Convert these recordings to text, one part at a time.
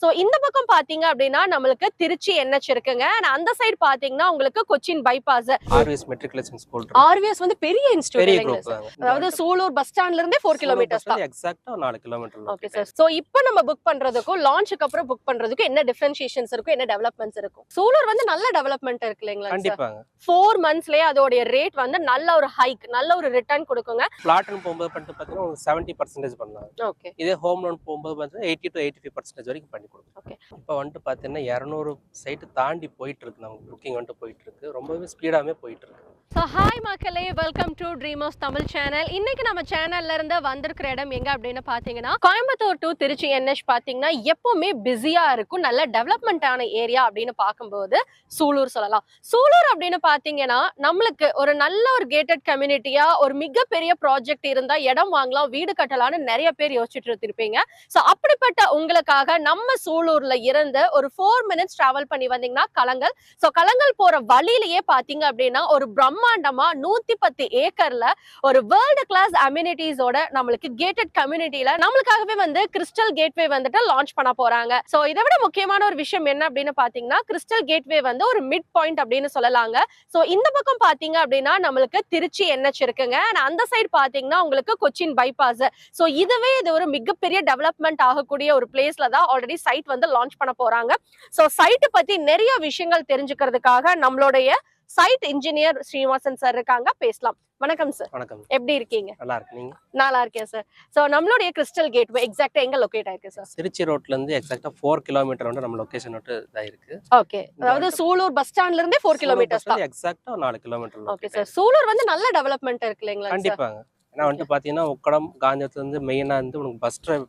So இந்த பக்கம் பாத்தீங்க அப்படின்னா நம்மளுக்கு திருச்சி NH இருக்குங்க. அந்த சைடு பாத்தீங்கன்னா உங்களுக்கு Cochin bypass. RVS matriculation school RVS வந்து பெரிய இன்ஸ்டிடியூட் பெரிய இல்லைங்களா குரூப் சார்? தாங்க. அதாவது சூலூர் பஸ் ஸ்டாண்ட்ல இருந்தே 4 கிலோமீட்டர்ஸ் தான். எக்ஸாக்ட்டா 4 கிலோமீட்டர். Okay sir. சோ இப்போ நம்ம புக் பண்றதுக்கும் லான்ச்சுக்கு அப்புறம் புக் பண்றதுக்கும் என்ன டிஃபரன்ஷியேஷன்ஸ் இருக்கும், என்ன டெவலப்மெண்ட்ஸ் இருக்கும்? சூலூர் வந்து நல்ல டெவலப்மென்ட் இருக்கு இல்லைங்களா சார்? கண்டிப்பாங்க. 4 மந்த்ஸ்லயே அதோட ரேட் வந்து நல்ல ஒரு ஹைக், நல்ல ஒரு ரிட்டர்ன் கொடுக்குங்க. பிளாட்னு போகும்போது பண்ணிட்டு பாத்தீங்கன்னா 70% பண்ணலாம். ஓகே. இதே ஹோம் லோன் போகும்போது பாத்தீங்கன்னா 80 to 85% வரைக்கும் பண்ணி கொடுக்கும். ஓகே. இப்போ வந்துட்டு பாத்தீங்கன்னா 200 சைட் தாண்டி போயிட்டு இருக்கு. நம்ம புக்கிங் வந்துட்டு போயிட்டு இருக்கு. ரொம்பவே ஸ்பீடாவே போயிட்டு இருக்கு. ஸோ ஹாய் மக்களே, welcome to dreamers Tamil channel. இன்னைக்கு நம்ம சேனல்ல இருந்து வந்திருக்கிற இடம் எங்க அப்படின்னு பாத்தீங்கன்னா கோயம்புத்தூர் டு திருச்சி NH பாத்தீங்கன்னா எப்பவுமே பிஸியா இருக்கும், நல்ல டெவலப்மெண்ட் ஆன ஏரியா அப்படின்னு பார்க்கும்போது சூலூர் சொல்லலாம். சூலூர் அப்படின்னு பாத்தீங்கன்னா நம்மளுக்கு ஒரு நல்ல ஒரு கேட்டட் கம்யூனிட்டியா ஒரு மிகப்பெரிய ப்ராஜெக்ட் இருந்தா இடம் வாங்கலாம், வீடு கட்டலாம்னு நிறைய பேர் யோசிச்சுட்டு இருப்பீங்க. ஸோ அப்படிப்பட்ட உங்களுக்காக நம்ம சூலூர்ல இருந்து ஒரு 4 minutes டிராவல் பண்ணி வந்தீங்கன்னா கலங்கல். ஸோ கலங்கல் போற வழியிலேயே பாத்தீங்க அப்படின்னா ஒரு பிரம்மாண்டமா 110 ஏக்கர்ல ஒரு வேர்ல்டு கிளாஸ் அம்யூனிட்டிஸோட நம்மளுக்கு கேட்டட் கம்யூனிட்டில நம்மளுக்காகவே வந்து கிறிஸ்டல் கேட்வே வந்துட்டு லான்ச் பண்ண போறாங்க. சோ இதை விட முக்கியமான ஒரு விஷயம் என்ன அப்படின்னு பாத்தீங்கன்னா கிறிஸ்டல் கேட்வே வந்து ஒரு மிட் பாயிண்ட் அப்படின்னு சொல்லலாங்க. சோ இந்த பக்கம் பாத்தீங்க அப்படின்னா நம்மளுக்கு திருச்சி NH இருக்குங்க. அந்த சைடு பாத்தீங்கன்னா உங்களுக்கு கொச்சின் பைபாஸ். சோ இதுவே இது ஒரு மிகப்பெரிய டெவலப்மெண்ட் ஆகக்கூடிய ஒரு பிளேஸ்ல தான் ஆல்ரெடி சைட் வந்து லான்ச் பண்ண போறாங்க. சோ சைட் பத்தி நிறைய விஷயங்கள் தெரிஞ்சுக்கிறதுக்காக நம்மளுடைய சைட் இன்ஜினியர் ஸ்ரீனிவாசன் சார் இருக்காங்க, பேசலாம். வணக்கம் சார். வணக்கம். எப்படி இருக்கீங்க? நல்லா இருக்கு. நீங்க? நல்லா இருக்கேன் சார். சோ நம்மளுடைய கிறிஸ்டல் கேட்வே எக்ஸாக்ட்டா எங்க லொகேட் ஆயிருக்கு சார்? திருச்சி ரோட்ல இருந்து எக்ஸாக்ட்டா 4 கிலோமீட்டர் வந்து நம்ம லொகேஷன் விட்டு இதா இருக்கு. ஓகே. அதாவது சூலூர் பஸ் ஸ்டாண்ட்ல இருந்தே 4 கிலோமீட்டர்ஸ் தான். எக்ஸாக்ட்டா 4 கிலோமீட்டர். Okay sir. சூலூர் வந்து நல்ல டெவலப்மெண்ட் இருக்கு இல்லைங்களா சார்? கண்டிப்பாங்க. ஏன்னா வந்துட்டு பாத்தீங்கன்னா உக்கடம் காந்தியத்துல இருந்து மெயினா வந்து உங்களுக்கு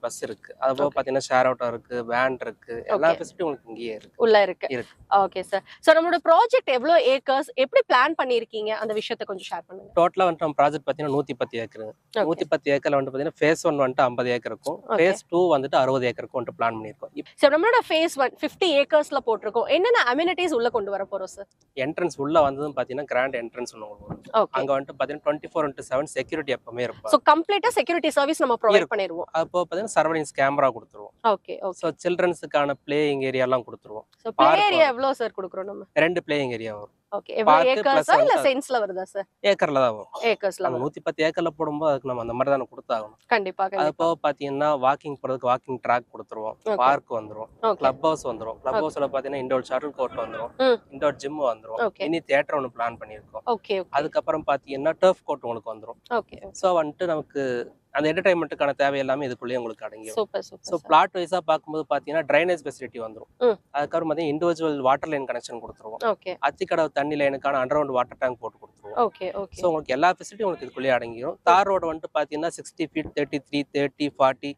பஸ் இருக்கு. அது போக பாத்தீங்கன்னா ஷேர் ஆட்டோ இருக்கு, வேன் இருக்கு, எல்லா ஃபெசிலிட்டி உங்களுக்கு இங்கேயே இருக்கு. உள்ள இருக்கு. Okay sir. சோ நம்மளோட ப்ராஜெக்ட் எவ்வளவு ஏக்கர்ஸ், எப்படி பிளான் பண்ணிருக்கீங்க, அந்த விஷயத்தை கொஞ்சம் ஷேர் பண்ணுங்க. டோட்டலா வந்து நம்ம ப்ராஜெக்ட் பாத்தீங்கன்னா 110 ஏக்கர். 110 ஏக்கர்ல வந்து பாத்தீங்கன்னா ஃபேஸ் 1 வந்துட்டு 50 ஏக்கர் இருக்கும். ஃபேஸ் 2 வந்துட்டு 60 ஏக்கருக்கு வந்து பிளான் பண்ணிருக்கோம். சோ நம்மளோட ஃபேஸ் 1 50 ஏக்கர்ஸ்ல போட்டுருக்கோம். என்னென்ன அம்யூனிட்டிஸ் உள்ள கொண்டு வர போறோம் சார்? என்ட்ரன்ஸ் உள்ள வந்ததும் பாத்தீங்கன்னா கிராண்ட் என்ட்ரன்ஸ் ஒன்னு வரும். அங்க வந்துட்டு பாத்தீங்கன்னா 24/7 செக்யூரிட்டி எப்பவுமே இருக்கும். சோ கம்ப்ளீட்டா செக்யூரிட்டி சர்வீஸ் நம்ம ப்ரொவைட் பண்ணிடுவோம். அப்போ பாத்தீங்கன்னா சரௌண்டிங்ஸ் கேமரா கொடுத்துருவோம். Okay okay. சோ சில்ட்ரன்ஸ்க்கான பிளேயிங் ஏரியா எல்லாம் கொடுத்துருவோம். சோ ப்ளே ஏரியா எவ்வளவு சார் கொடுக்குறோம் நம்ம? 2 பிளேயிங் ஏரியா வரும். ஓகே. எவ்வளவு ஏக்கர்ஸா இல்ல சென்ஸ்ல வருதா சார்? ஏக்கர்ல தான் வரும். ஏக்கர்ஸ்ல வரும். 110 ஏக்கர்ல போடும்போது அதுக்கு நம்ம அந்த மாதிரி தான கொடுத்தாகணும். கண்டிப்பா அது கண்டிப்பா. போக பாத்தீங்கன்னா வாக்கிங் போறதுக்கு வாக்கிங் ட்ராக் கொடுத்துருவோம். பார்க் வந்துரும். கிளப் ஹவுஸ் வந்துரும். கிளப் ஹவுஸ்ல பாத்தீங்கன்னா இன்டோர் ஷட்டில் கோர்ட் வந்துரும். இன்டோர் ஜிம் வந்துரும். இனி தியேட்டர் ஒன்னு பிளான் பண்ணிருக்கோம். ஓகே. அதுக்கப்புறம் பாத்தீங்கன்னா டர்ஃப் கோர்ட் உங்களுக்கு வந்துரும். ஓகே. சோ வந்துட்டு நமக்கு அந்த என்டர்டைன்மெண்ட்டுக்கான தேவை எல்லாமே இதுக்குள்ளேயே உங்களுக்கு அடங்கிடும். Super super. சோ பிளாட் வைஸா பாக்கும்போது பாத்தீங்கன்னா ட்ரைனேஜ் ஃபெசிலிட்டி வந்துரும். அதுக்கப்புறம் பாத்தீங்கன்னா இண்டிவிஜுவல் வாட்டர் லைன் கனெக்ஷன் கொடுத்துருவோம். ஓகே. அத்திக்கடவு தண்ணி லைனுக்கான அண்டர்கிரவுண்ட் வாட்டர் டேங்க் போட்டு கொடுத்துருவோம். Okay okay. சோ உங்களுக்கு எல்லா ஃபெசிலிட்டி உங்களுக்கு இதுக்குள்ளேயே அடங்கிடும். தார் ரோடு வந்துட்டு பாத்தீங்கன்னா 60 feet 33 30 40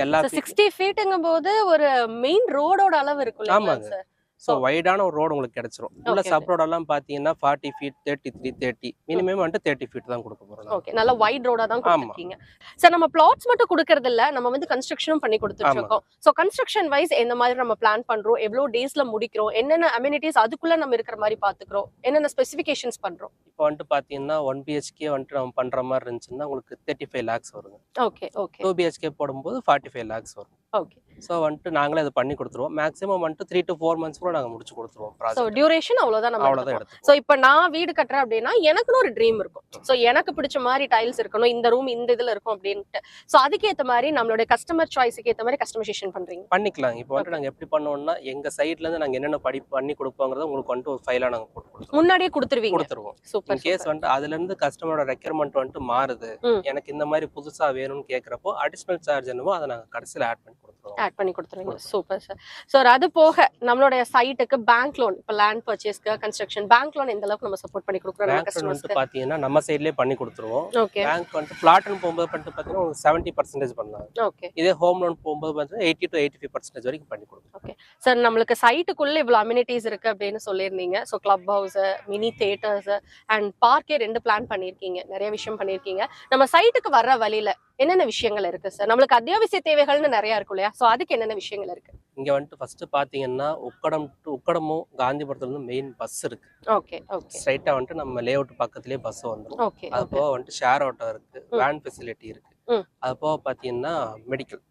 எல்லா 60 ஃபீட்ங்கும்போது ஒரு மெயின் ரோடோட அளவு இருக்குல்ல சார்? சோ வைடான ஒரு ரோடு உங்களுக்கு கிடைச்சிரும். உள்ள சப் ரோட் எல்லாம் பாத்தீங்கன்னா 40 feet 33 30 மினிமம் வந்து 30 feet தான் கொடுக்க போறோம். ஓகே. நல்ல வைட் ரோடா தான் கொடுத்திருக்கீங்க. சார் நம்ம பிளாட்ஸ் மட்டும் கொடுக்கிறது இல்ல, நம்ம வந்து கன்ஸ்ட்ரக்ஷனும் பண்ணி கொடுத்துட்டு இருக்கோம். சோ கன்ஸ்ட்ரக்ஷன் வைஸ் எந்த மாதிரி நம்ம பிளான் பண்றோம், எவ்வளவு டேஸ்ல முடிக்கிறோம், என்னென்ன அம்யூனிட்டிஸ் அதுக்குள்ள நம்ம இருக்கிற மாதிரி பாத்துக்கிறோம், என்னென்ன ஸ்பெசிஃபிகேஷன்ஸ் பண்றோம்? இப்போ வந்து பாத்தீங்கன்னா 1 BHK வந்துட்டு நம்ம பண்ற மாதிரி இருந்துச்சுன்னா உங்களுக்கு 35 lakhs வருங்க. Okay okay. 2 BHK போடும்போது 45 lakhs வரும். ஓகே. சோ வந்துட்டு நாங்களே அதை பண்ணி கொடுத்துருவோம். மேக்ஸிமம் வந்துட்டு 3 to 4 months கூட நாங்க முடிச்சு கொடுத்துருவோம் ப்ராஜெக்ட். சோ டியூரேஷன் அவ்வளவுதான் நம்ம எடுத்துப்போம். சோ இப்போ நான் வீடு கட்டறேன் அப்படினா எனக்குன்னு ஒரு ட்ரீம் இருக்கும். சோ எனக்கு பிடிச்ச மாதிரி டைல்ஸ் இருக்கணும், இந்த ரூம் இந்த இதுல இருக்கும் அப்படினு. சோ அதுக்கு ஏத்த மாதிரி நம்மளோட கஸ்டமர் சாய்ஸ்க்கு ஏத்த மாதிரி கஸ்டமைசேஷன் பண்றீங்க? பண்ணிக்கலாம். இப்போ வந்து நாங்க எப்படி பண்ணுவோம்னா எங்க சைடுல இருந்து நாங்க என்னென்ன பண்ணி கொடுப்போங்கறத உங்களுக்கு வந்து ஒரு ஃபைலா நாங்க போட்டு கொடுத்துருவோம். முன்னாடியே கொடுத்துருவீங்க? கொடுத்துருவோம். சூப்பர். இன் கேஸ் வந்து அதுல இருந்து கஸ்டமரோட ரெக்யர்மென்ட் வந்து மாறுது, எனக்கு இந்த மாதிரி புதுசா வேணும்னு கேக்குறப்போ அடிஷனல் சார்ஜ் என்னவோ அதை நாங்க கடைசில ஆட் பண்ணி கொடுத்துருவோம். ஆட் பண்ணி கொடுத்துருவீங்க. Super sir. சார் அது போக நம்மளோட சைட்டுக்கு பேங்க் லோன், இப்போ லேண்ட் பர்ச்சேஸ்க்கு கன்ஸ்ட்ரக்ஷன் பேங்க் லோன் எந்த அளவுக்கு நம்ம சப்போர்ட் பண்ணி கொடுக்குறோம் நம்ம கஸ்டமர்ஸ்க்கு? பாத்தீங்கன்னா நம்ம சைடுலயே பண்ணி கொடுத்துருவோம். ஓகே. பேங்க் வந்து பிளாட்னு போகும்போது பண்ணிட்டு பாத்தீங்கன்னா 70% பண்ணலாம். ஓகே. இதே ஹோம் லோன் போகும்போது பாத்தீங்கன்னா 80 to 85% வரைக்கும் பண்ணி கொடுப்போம். Okay sir. நம்மளுக்கு சைட்டுக்குள்ள இவ்வளவு அம்யூனிட்டிஸ் இருக்கு அப்படின்னு சொல்லிருந்தீங்க. So club house, mini theatres and பார்க்கே 2 பிளான் பண்ணிருக்கீங்க, நிறைய விஷயம் பண்ணிருக்கீங்க. நம்ம சைட்டுக்கு வர்ற வழியில என்னென்ன விஷயங்கள் இருக்கு சார்? நம்மளுக்கு அத்தியாவசிய தேவைகள்னு நிறைய இருக்கும் இல்லையா? சோ அதுக்கு என்னென்ன விஷயங்கள் இருக்கு? இங்க வந்துட்டு ஃபர்ஸ்ட் பாத்தீங்கன்னா உக்கடமும் காந்திபுரத்துல இருந்து மெயின் பஸ் இருக்கு. Okay okay. ஸ்ட்ரைட்டா வந்துட்டு நம்ம லேஅவுட் பக்கத்துலயே பஸ் வந்துரும். ஓகே. அது போக வந்துட்டு ஷேர் ஆட்டோ இருக்கு, வேன் ஃபெசிலிட்டி இருக்கு. அது போக பாத்தீங்கன்னா மெடிக்கல்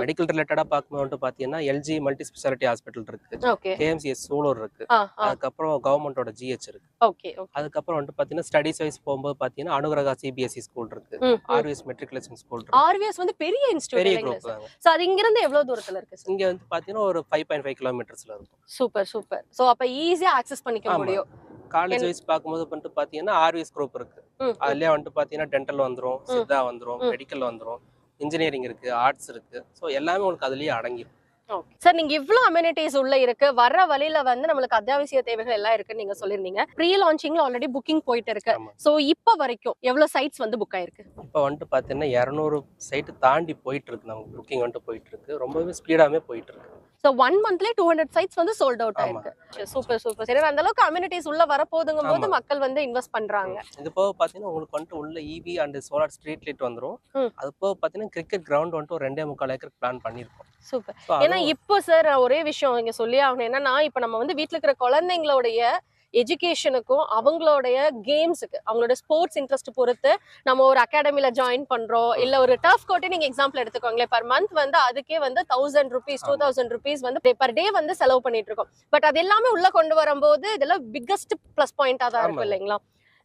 மெடிக்கல் ரிலேட்டடா பார்க்கும்போது பாத்தீங்கன்னா எல்ஜி மல்டி ஸ்பெஷாலிட்டி ஹாஸ்பிட்டல் இருக்கு, ஓகே கேஎம்சிஎஸ் சூலூர் இருக்கு, அதுக்கப்புறம் கவர்மெண்டோட ஜிஹெச் இருக்கு. ஓகே அதுக்கப்புறம் வந்து பாத்தீங்கன்னா ஸ்டடிஸ் வைஸ் போகும்போது பாத்தீங்கன்னா அனுகிரகா சிபிஎஸ்இ ஸ்கூல் இருக்கு, ஆர்விஎஸ் மெட்ரிகுலேஷன் ஸ்கூல் இருக்கு. ஆர்விஎஸ் வந்து பெரிய இன்ஸ்டிடியூட் பெரிய இல்லைங்களா குரூப் சார்? தாங்க. சோ அது இங்க இருந்து எவ்வளவு தூரத்துல இருக்கு சார்? இங்க வந்து பாத்தீங்கன்னா ஒரு 5.5 கிலோமீட்டர்ஸ்ல இருக்கும். Super super. சோ அப்ப ஈஸியா ஆக்சஸ் பண்ணிக்க ஆமா. முடியும். காலேஜ் வைஸ் பார்க்கும்போது வந்துட்டு பாத்தீங்கன்னா ஆர்விஎஸ் குரூப் இருக்கு, அதுலயே வந்துட்டு பாத்தீங்கன்னா டென்டல் வந்துரும், சித்தா வந்துரும், மெடிக்கல் வந்துரும், இன்ஜினியரிங் இருக்கு, ஆர்ட்ஸ் இருக்கு. ஸோ எல்லாமே உங்களுக்கு அதுலயே அடங்கிடும். சார் நீங்க இவ்வளவு அமெனிட்டிஸ் உள்ள இருக்கு, வர்ற வழியில வந்து நம்மளுக்கு அத்தியாவசிய தேவைகள் எல்லாம் இருக்குன்னு நீங்க சொல்லிருந்தீங்க. ப்ரீ லான்ச்சிங்ல ஆல்ரெடி புக்கிங் போயிட்டு இருக்கு. சோ இப்ப வரைக்கும் எவ்வளவு சைட்ஸ் வந்து புக் ஆயிருக்கு? இப்ப வந்துட்டு பாத்தீங்கன்னா 200 சைட் தாண்டி போயிட்டு இருக்கு, நம்ம புக்கிங் வந்துட்டு போயிட்டு இருக்கு, ரொம்பவே ஸ்பீடாவே போயிட்டு இருக்கு. சோ 1 மந்த்லயே 200 சைட்ஸ் வந்து சோல்ட் அவுட் ஆயிருக்கு. Super super. சரி, அந்த அளவுக்கு அமெனிட்டிஸ் உள்ள வரப்போதுங்கும் போது மக்கள் வந்து இன்வெஸ்ட் பண்றாங்க. இது போக பாத்தீங்கன்னா உங்களுக்கு வந்துட்டு உள்ள இவி அண்ட் சோலார் ஸ்ட்ரீட் லைட் வந்துரும். அது போக பாத்தீங்கன்னா கிரிக்கெட் கிரவுண்ட் வந்துட்டு ஒரு 2.25 ஏக்கர் பிளான் பண்ணிருக்கோம். சூப்பர். ஏன்னா இப்போ சார் ஒரே விஷயம் இங்க சொல்லி ஆகணும் என்னன்னா, இப்ப நம்ம வந்து வீட்டுல இருக்கிற குழந்தைங்களுடைய எஜுகேஷனுக்கும் அவங்களுடைய கேம்ஸுக்கு அவங்களோட ஸ்போர்ட்ஸ் இன்ட்ரெஸ்ட் பொறுத்து நம்ம ஒரு அகாடமில ஜாயின் பண்றோம், இல்ல ஒரு டர்ஃப் கோர்ட்டே நீங்க எக்ஸாம்பிள் எடுத்துக்கோங்களேன். பர் மந்த் வந்து அதுக்கே வந்து 1000 rupees 2000 rupees வந்து பர் டே வந்து செலவு பண்ணிட்டு இருக்கோம். பட் அது எல்லாமே உள்ள கொண்டு வரும்போது இதெல்லாம் பிக்கஸ்ட் பிளஸ் பாயிண்டா தான் இருக்கும் இல்லைங்களா?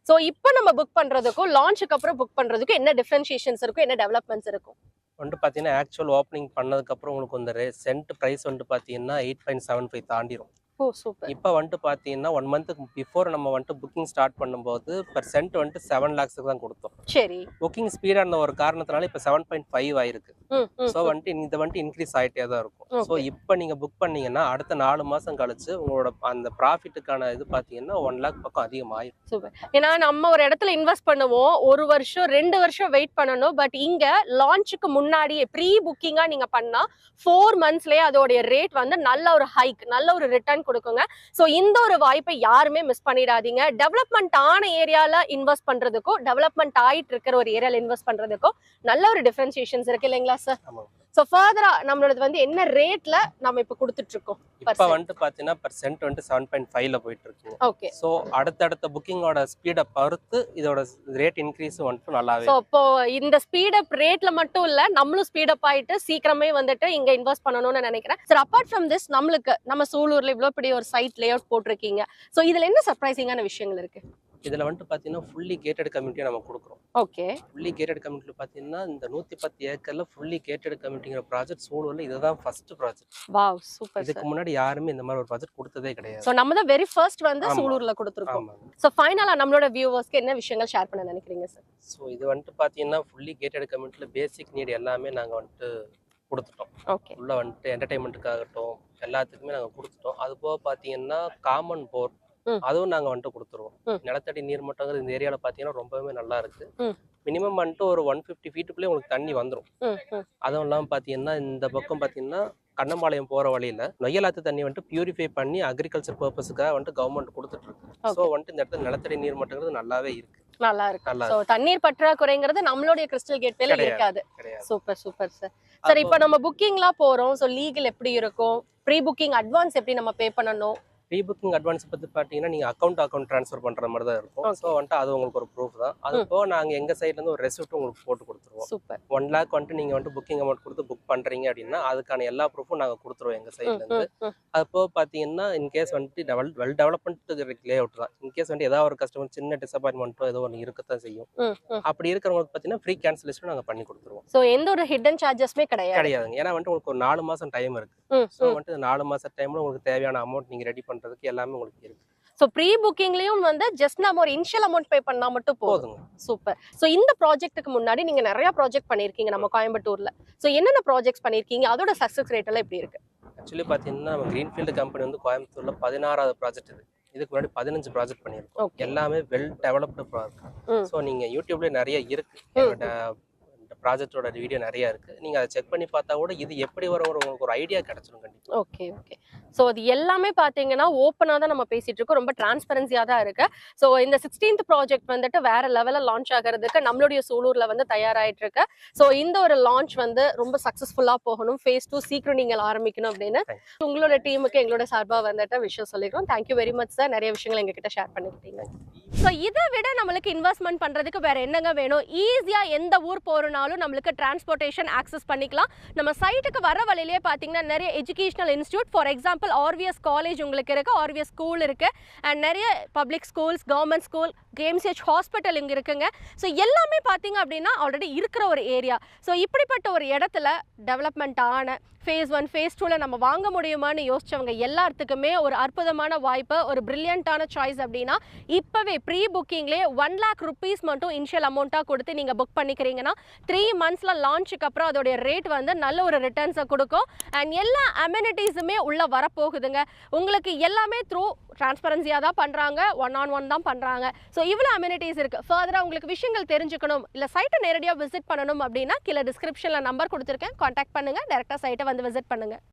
சோ இப்போ நம்ம புக் பண்றதுக்கும் லான்ச்சுக்கு அப்புறம் புக் பண்றதுக்கும் என்ன டிஃபரன்ஷியேஷன்ஸ் இருக்கும், என்ன டெவலப்மெண்ட்ஸ் இருக்கும்? வந்துட்டு பாத்தீங்கன்னா ஆக்சுவல் ஓப்பனிங் பண்ணதுக்கு அப்புறம் உங்களுக்கு இந்த சென்ட் பிரைஸ் வந்துட்டு பாத்தீங்கன்னா 8.75 தாண்டிரும். ஓ சூப்பர். இப்போ வந்துட்டு பாத்தீங்கன்னா 1 மந்த்துக்கு பிஃபோர் நம்ம வந்துட்டு புக்கிங் ஸ்டார்ட் பண்ணும்போது per cent வந்துட்டு 7 lakhs தான் கொடுத்தோம். சரி. புக்கிங் ஸ்பீடா இருந்த ஒரு காரணத்தினால இப்போ 7.5 ஆயிருக்கு. ஸோ வந்துட்டு இந்த வந்துட்டு இன்க்ரீஸ் ஆகிட்டே தான் இருக்கும். ஸோ இப்போ நீங்க புக் பண்ணீங்கன்னா அடுத்த 4 மாசம் கழிச்சு உங்களோட அந்த ப்ராஃபிட்டுக்கான இது பாத்தீங்கன்னா 1 lakh பக்கம் அதிகமாயிரும். சூப்பர். ஏன்னா நம்ம ஒரு இடத்துல இன்வெஸ்ட் பண்ணுவோம், 1 வருஷம் 2 வருஷம் வெயிட் பண்ணணும். பட் இங்க லான்ச்சுக்கு முன்னாடியே ப்ரீ புக்கிங்கா நீங்க பண்ணா 4 monthsலயே அதோட ரேட் வந்து நல்ல ஒரு ஹைக், நல்ல ஒரு ரிட்டர்ன் கொடுக்குங்க. சோ இந்த ஒரு வாய்ப்பை யாருமே மிஸ் பண்ணிடாதீங்க. டெவலப்மெண்ட் ஆன ஏரியால இன்வெஸ்ட் பண்றதுக்கும் டெவலப்மெண்ட் ஆயிட்டு இருக்கிற ஒரு ஏரியால இன்வெஸ்ட் பண்றதுக்கும் நல்ல ஒரு டிஃபரன்சியேஷன்ஸ் இருக்கு இல்லைங்களா சார்? சோ ஃபர்தரா நம்மளோட வந்து என்ன ரேட்ல நம்ம இப்ப கொடுத்துட்டு இருக்கோம்? இப்போ வந்துட்டு பாத்தீங்கன்னா per cent வந்துட்டு 7.5ல போயிட்டு இருக்கு. ஓகே. சோ அடுத்த புக்கிங்கோட ஸ்பீட பொறுத்து இதோட ரேட் இன்க்ரீஸ் வந்துட்டு நல்லாவே. சோ இப்போ இந்த ஸ்பீட் அப் ரேட்ல மட்டும் இல்ல, நம்மளும் ஸ்பீட் அப் ஆயிட்டு சீக்கிரமே வந்துட்டு இங்க இன்வெஸ்ட் பண்ணணும்னு நினைக்கிறேன். சார் அபார்ட் ஃப்ரம் திஸ் நம்ம சூலூர்ல இவ்வளவு பெரிய ஒரு சைட் லேஅவுட் போட்டிருக்கீங்க. சோ இதுல என்ன சர்ப்ரைசிங்கான விஷயங்கள் இருக்கு? இதுல வந்துட்டு பாத்தீங்கன்னா ஃபுல்லி கேட்டட் கம்யூனிட்டியா நம்ம கொடுக்குறோம். ஓகே. ஃபுல்லி கேட்டட் கம்யூனிட்டில பாத்தீங்கன்னா இந்த 110 ஏக்கர்ல ஃபுல்லி கேட்டட் கம்யூனிட்டிங்கிற ப்ராஜெக்ட் சூலூர்ல இதுதான் ஃபர்ஸ்ட் ப்ராஜெக்ட். Wow super. இதுக்கு முன்னாடி யாருமே இந்த மாதிரி ஒரு ப்ராஜெக்ட் கொடுத்ததே கிடையாது. சோ நம்ம தான் வெரி ஃபர்ஸ்ட் வந்து சூலூர்ல கொடுத்திருக்கோம். சோ ஃபைனலா நம்மளோட வியூவர்ஸ்க்கு என்ன விஷயங்கள் ஷேர் பண்ண நினைக்கிறீங்க சார்? சோ இது வந்துட்டு பாத்தீங்கன்னா ஃபுல்லி கேட்டட் கம்யூனிட்டில பேசிக் நீட் எல்லாமே நாங்க வந்துட்டு கொடுத்துட்டோம். ஓகே. உள்ள வந்துட்டு என்டர்டைன்மெண்ட்டுக்காகட்டும் எல்லாத்துக்குமே நாங்க கொடுத்துட்டோம். அது போக பாத்தீங்கன்னா காமன் போர் அதுவும் நாங்க வந்துட்டு கொடுத்துருவோம். நிலத்தடி நீர்மட்டங்கிறது இந்த ஏரியால பாத்தீங்கன்னா ரொம்பவே நல்லா இருக்கு. மினிமம் வந்துட்டு ஒரு 150 ஃபீட்டுக்குள்ளே உங்களுக்கு தண்ணி வந்துடும். அதுவும் இல்லாமல் பாத்தீங்கன்னா இந்த பக்கம் பாத்தீங்கன்னா கண்ணம்பாளையம் போற வழியில நொய்யலாத்து தண்ணி வந்துட்டு பியூரிஃபை பண்ணி அக்ரிகல்ச்சர் பர்பஸ்க்காக வந்துட்டு கவர்மெண்ட் கொடுத்துட்டு இருக்கு. ஸோ வந்துட்டு இந்த இடத்துல நிலத்தடி நீர்மட்டங்கிறது நல்லாவே இருக்கு. நல்லா இருக்கு. சோ தண்ணீர் பற்றாக்குறைங்கிறது நம்மளுடைய கிறிஸ்டல் கேட்வேல இருக்காது. Super super sir. சார் இப்போ நம்ம புக்கிங்லாம் போறோம், சோ லீகல் எப்படி இருக்கும்? ப்ரீ புக்கிங் அட்வான்ஸ் எப்படி நம்ம பே பண்ணணும்? ப்ரீ புக்கிங் அட்வான்ஸ் பற்றி பார்த்தீங்கன்னா நீங்கள் அக்கௌண்ட் ட்ரான்ஸ்ஃபர் பண்ணுற மாதிரி தான் இருக்கும். ஸோ வந்துட்டு அது உங்களுக்கு ஒரு ப்ரூஃப் தான். அது போக நாங்கள் எங்கள் சைட்லேருந்து ஒரு ரெசிப்ட் உங்களுக்கு போட்டு கொடுத்துருவோம். சூப்பர். 1 lakh வந்துட்டு நீங்கள் வந்துட்டு புக்கிங் அமௌண்ட் கொடுத்து புக் பண்ணுறீங்க அப்படின்னா அதுக்கான எல்லா ப்ரூஃபும் நாங்கள் கொடுத்துருவோம் எங்கள் சைட்லேருந்து. அது போக பார்த்தீங்கன்னா இன்கேஸ் வந்துட்டு வெல் டெவலப்மெண்ட் லே அவுட் தான். இன்கேஸ் வந்துட்டு ஏதாவது ஒரு கஸ்டமர் சின்ன டிசப்பாயின்மெண்ட்டோ ஏதோ ஒன்று இருக்கத்தான் செய்யும். அப்படி இருக்கிறவங்களுக்கு பார்த்தீங்கன்னா ஃப்ரீ கேன்சலேஷன் நாங்கள் பண்ணி கொடுத்துருவோம். ஸோ எந்த ஒரு ஹிடன் சார்ஜஸ்மே கிடையாதுங்க. ஏன்னா வந்துட்டு உங்களுக்கு ஒரு 4 மாதம் டைம் இருக்கு. ஸோ வந்துட்டு 4 மாதம் டைம்ல உங்களுக்கு தேவையான அமௌண்ட் நீங்கள் ரெடி பண்ணுறதுக்கு எல்லாமே உங்களுக்கு இருக்கு. சோ ப்ரீ புக்கிங்லயும் வந்து ஜஸ்ட் நம்ம ஒரு இனிஷியல் அமௌண்ட் பே பண்ணா மட்டும் போதும். சூப்பர். சோ இந்த ப்ராஜெக்ட்டுக்கு முன்னாடி நீங்க நிறைய ப்ராஜெக்ட் பண்ணிருக்கீங்க நம்ம கோயம்புத்தூர்ல. சோ என்னென்ன ப்ராஜெக்ட்ஸ் பண்ணிருக்கீங்க, அதோட சக்சஸ் ரேட் எல்லாம் எப்படி இருக்கு? ஆக்சுவலி பாத்தீங்கன்னா நம்ம கிரீன்ஃபீல்டு கம்பெனி வந்து கோயம்புத்தூர்ல 16வது ப்ராஜெக்ட் இது. இதுக்கு முன்னாடி 15 ப்ராஜெக்ட் பண்ணியிருக்கோம். எல்லாமே வெல் டெவலப்டு ப்ராஜெக்ட். ஸோ நீங்க யூடியூப்ல நிறைய இருக்கு, ப்ராஜெக்டோட வீடியோ நிறைய இருக்கு. நீங்க அதை செக் பண்ணி பார்த்தா கூட இது எப்படி வரும் உங்களுக்கு ஒரு ஐடியா கிடைச்சிடும் கண்டிப்பா. Okay okay. சோ அது எல்லாமே பாத்தீங்கன்னா ஓப்பனா தான் நம்ம பேசிட்டு இருக்கோம், ரொம்ப டிரான்ஸ்பரன்சியா தான் இருக்கு. சோ இந்த 16th ப்ராஜெக்ட் வந்துட்டு வேற லெவல்ல லான்ச் ஆகிறதுக்கு நம்மளுடைய சூலூர்ல வந்து தயாராயிட்டு இருக்கு. சோ இந்த ஒரு லான்ச் வந்து ரொம்ப சக்சஸ்ஃபுல்லா போகணும், phase 2 சீக்கிரம் நீங்க ஆரம்பிக்கணும் அப்படின்னு உங்களோட டீமுக்கு எங்களோட சார்பா வந்துட்டு விஷயம் சொல்லிக்கிறோம். தேங்க்யூ வெரி மச் சார், நிறைய விஷயங்கள் எங்ககிட்ட ஷேர் பண்ணிக்கிட்டீங்க. ஸோ இதை விட நம்மளுக்கு இன்வெஸ்ட்மெண்ட் பண்ணுறதுக்கு வேறு என்னங்க வேணும்? ஈஸியாக எந்த ஊர் போகிறனாலும் நம்மளுக்கு டிரான்ஸ்போர்ட்டேஷன் ஆக்சஸ் பண்ணிக்கலாம். நம்ம சைட்டுக்கு வர வழியிலே பார்த்தீங்கன்னா நிறைய educational institute, for example RVS college உங்களுக்கு இருக்குது, ஆர்விஎஸ் ஸ்கூல் இருக்குது, அண்ட் நிறைய public schools, government school, KMCH hospital இங்கே இருக்குங்க. ஸோ எல்லாமே பார்த்தீங்க அப்படின்னா ஆல்ரெடி இருக்கிற ஒரு ஏரியா. ஸோ இப்படிப்பட்ட ஒரு இடத்துல டெவலப்மெண்ட் ஆன ஃபேஸ் 1 ஃபேஸ் 2ல் நம்ம வாங்க முடியுமான்னு யோசிச்சவங்க எல்லாத்துக்குமே ஒரு அற்புதமான வாய்ப்பு, ஒரு பிரில்லியண்ட்டான சாய்ஸ். அப்படின்னா இப்போவே ப்ரீ புக்கிங்லேயே 1 lakh rupees மட்டும் இனிஷியல் அமௌண்ட்டாக கொடுத்து நீங்கள் புக் பண்ணிக்கிறீங்கன்னா 3 monthsல லான்ச்சுக்கு அப்புறம் அதோடைய ரேட் வந்து நல்ல ஒரு ரிட்டர்ன்ஸை கொடுக்கும். அண்ட் எல்லா அமெனிட்டிஸுமே உள்ளே வரப்போகுதுங்க. உங்களுக்கு எல்லாமே த்ரூ டிரான்ஸ்பரன்சியாக தான் பண்ணுறாங்க, 1-on-1 தான் பண்ணுறாங்க. ஸோ இவ்வளோ அமெனிட்டிஸ் இருக்குது. ஃபர்தராக உங்களுக்கு விஷயங்கள் தெரிஞ்சுக்கணும், இல்லை சைட்டை நேரடியாக விசிட் பண்ணணும் அப்படின்னா கீழே டிஸ்கிரிப்ஷனில் நம்பர் கொடுத்துருக்கேன், கான்டாக்ட் பண்ணுங்கள், டேரெக்டாக சைட்டை வந்து விசிட் பண்ணுங்கள்.